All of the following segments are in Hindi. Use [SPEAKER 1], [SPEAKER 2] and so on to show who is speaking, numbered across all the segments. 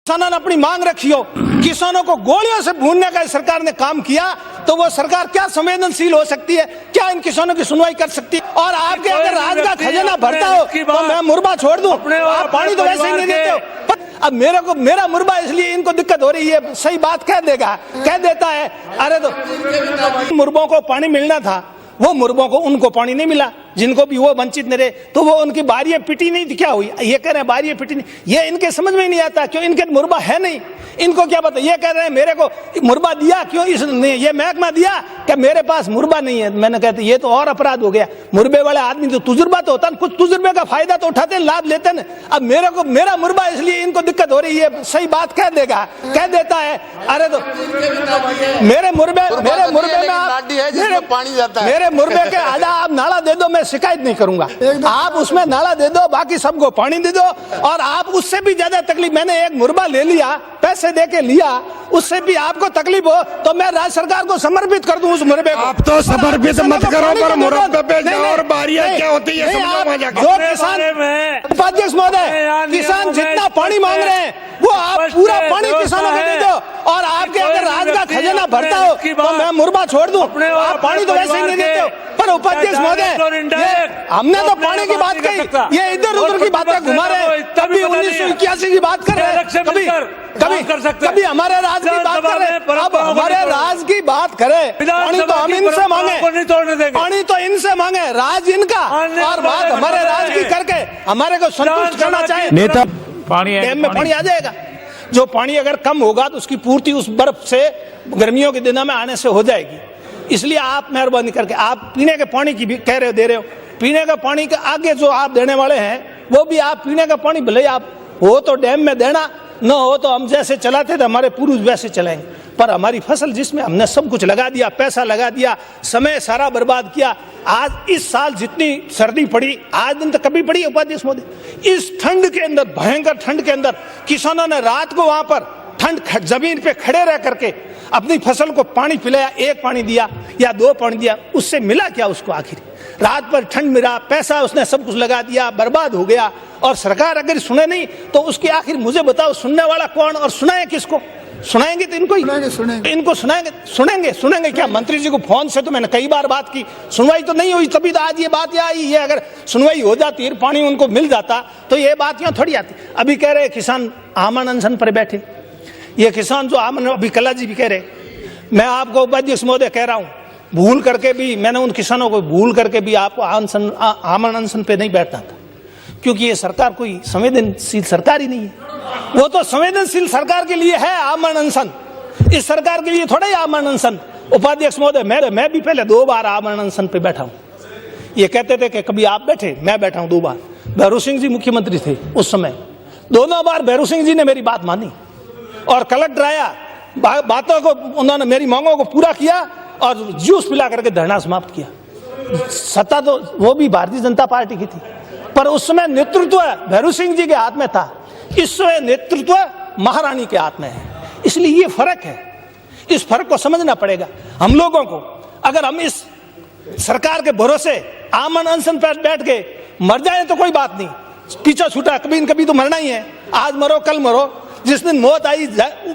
[SPEAKER 1] किसानों ने अपनी मांग रखी हो, किसानों को गोलियों से भूनने का सरकार ने काम किया, तो वो सरकार क्या संवेदनशील हो सकती है? क्या इन किसानों की सुनवाई कर सकती है? और आपके अगर राज का खजाना भरता हो तो मैं मुरबा छोड़ दूं? आप पानी तो वैसे ही नहीं देते हो। अब मेरा मुरबा इसलिए इनको दिक्कत हो रही है, सही बात कह देता है। अरे तो मुरबों को पानी मिलना था, वो मुरबों को उनको पानी नहीं मिला, जिनको भी वो वंचित नहीं रहे, तो वो उनकी बारियां पिटी नहीं थी, क्या हुई? ये कह रहे हैं बारियां पिटी नहीं, ये इनके समझ में ही नहीं आता, क्यों? इनके मुरबा है नहीं, इनको क्या पता? ये कह रहे हैं मेरे को मुरबा दिया, क्यों ये महकमा दिया क्या मेरे पास मुरबा नहीं है? मैंने कहते ये तो और अपराध हो गया। मुरबे वाले आदमी तो तुजुर्बा तो होता, कुछ तुजुर्बे का फायदा तो उठाते हैं, लाभ लेते हैं। अब मेरा मुरबा इसलिए इनको दिक्कत हो रही है, सही बात कह देता है। अरे तो मेरे मुरबे में
[SPEAKER 2] पानी जाता है,
[SPEAKER 1] मेरे मुरबे के आधा आप नाला दे दो, मैं शिकायत नहीं करूंगा। आप उसमें नाला दे दो, बाकी सबको पानी दे दो। और आप उससे भी ज्यादा तकलीफ, मैंने एक मुरबा ले लिया, पैसे दे के लिया, उससे भी आपको तकलीफ हो तो मैं राज्य सरकार को समर्पित कर दूं उस मुरबे को।
[SPEAKER 3] आप तो समर्पित मत करो, पर मुरब्बे पे जाओ और बारियां क्या होती है समझो जाके।
[SPEAKER 1] जो किसान, उपाध्यक्ष महोदय, किसान जितना पानी मांग रहे हैं वो आप पूरा पानी किसानों को दे दो। और आपके अगर राज का खजाना भरता हो तो मैं मुरबा छोड़ दूं? आप पानी तो वैसे ही नहीं देते हो। पर उपाध्यक्ष महोदय, हमने तो पानी की बात कही, ये इधर उधर की बातें घुमा रहे हैं। कभी 1981 की बात कर रहे हैं, कभी हमारे राज की बात कर रहे हैं। अब हमारे राज की बात करें, पानी तो हम इनसे मांगे, पानी तो इनसे मांगे, राज इनका, और बात हमारे राज की करके हमारे को संतुष्ट करना चाहिए।
[SPEAKER 3] नेता
[SPEAKER 1] डैम में पानी आ जाएगा, जो पानी अगर कम होगा तो उसकी पूर्ति उस बर्फ से गर्मियों के दिनों में आने से हो जाएगी। इसलिए आप मेहरबानी करके, आप पीने के पानी की भी कह रहे हो, दे रहे हो, पीने का पानी के आगे जो आप देने वाले हैं वो भी आप पीने का पानी भले आप हो तो डैम में देना, न हो तो हम जैसे चलाते थे हमारे पूर्वज वैसे चलाएंगे। पर हमारी फसल जिसमें हमने सब कुछ लगा दिया, पैसा लगा दिया, समय सारा बर्बाद किया, आज इस साल जितनी सर्दी पड़ी आज दिन तक कभी पड़ी उपाध्यक्ष महोदय? इस ठंड के अंदर, भयंकर ठंड के अंदर, किसानों ने रात को वहां पर ठंड जमीन पे खड़े रह करके अपनी फसल को पानी पिलाया, एक पानी दिया या दो पानी दिया, उससे मिला क्या उसको? आखिर रात पर ठंड मिला, पैसा उसने सब कुछ लगा दिया, बर्बाद हो गया। और सरकार अगर सुने नहीं तो उसकी आखिर मुझे बताओ सुनने वाला कौन, और सुनाए किसको? सुनाएंगे तो इनको ही इनको सुनेंगे क्या? मंत्री जी को फोन से तो मैंने कई बार बात की, सुनवाई तो नहीं हुई, तभी तो आज ये बात आई है। अगर सुनवाई हो जाती, पानी उनको मिल जाता तो ये बात यहाँ थोड़ी आती। अभी कह रहे किसान आमरण अनशन पर बैठे, ये किसान जो अभी कला जी भी कह रहे, मैं आपको उपाध्यक्ष महोदय कह रहा हूँ, भूल करके भी मैंने उन किसानों को भूल करके भी आपको आमरण अनशन पे नहीं बैठना था, क्योंकि ये सरकार कोई संवेदनशील सरकार ही नहीं है। वो तो संवेदनशील सरकार के लिए है आमरण अनशन, इस सरकार के लिए थोड़ा ही आमरण अनशन। उपाध्यक्ष महोदय, मैं भी पहले 2 बार आमरण अनशन पे बैठा हूँ। ये कहते थे कि कभी आप बैठे, मैं बैठा हूँ 2 बार। भैरू सिंह जी मुख्यमंत्री थे उस समय, दोनों बार भैरू सिंह जी ने मेरी बात मानी और कलेक्टर आया, बातों को उन्होंने, मेरी मांगों को पूरा किया और जूस पिला करके धरना समाप्त किया। सत्ता तो वो भी भारतीय जनता पार्टी की थी, पर उस समय नेतृत्व भैरू सिंह जी के हाथ में था, इस समय नेतृत्व महारानी के हाथ में है। इसलिए ये फर्क है, इस फर्क को समझना पड़ेगा हम लोगों को। अगर हम इस सरकार के भरोसे आमरण अनशन पर बैठ के मर जाए तो कोई बात नहीं, पीछा छूटा कभी न कभी तो मरना ही है, आज मरो कल मरो, जिस दिन मौत आई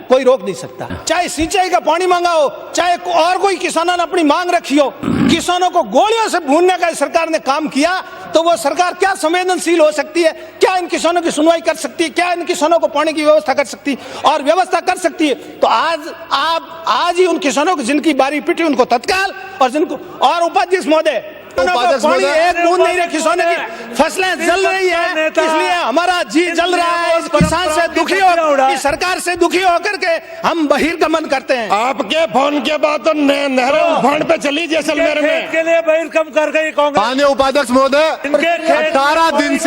[SPEAKER 1] कोई रोक नहीं सकता। चाहे सिंचाई का पानी मांगा हो, चाहे और कोई किसानों ने अपनी मांग रखी हो, किसानों को गोलियों से भूनने का सरकार ने काम किया, तो वो सरकार क्या संवेदनशील हो सकती है? क्या इन किसानों की सुनवाई कर सकती है? क्या इन किसानों को पानी की व्यवस्था कर सकती है? और व्यवस्था कर सकती है तो आज ही उन किसानों को जिनकी बारी पिटी उनको तत्काल, और जिनको, और उपाध्यक्ष महोदय, पानी एक बूंद नहीं रहे, किसानों की फसलें जल रही है, इसलिए हमारा जी जल रहा है। इस किसान से दुखी हो, इस सरकार से दुखी होकर के हम बहिर्गमन करते हैं।
[SPEAKER 3] आपके फोन के बाद तो नहरें उफान पे चली जैसलमेर में
[SPEAKER 4] के लिए बहिर्गमन कर गई कांग्रेस।
[SPEAKER 2] माननीय उपाध्यक्ष महोदय, 18 दिन से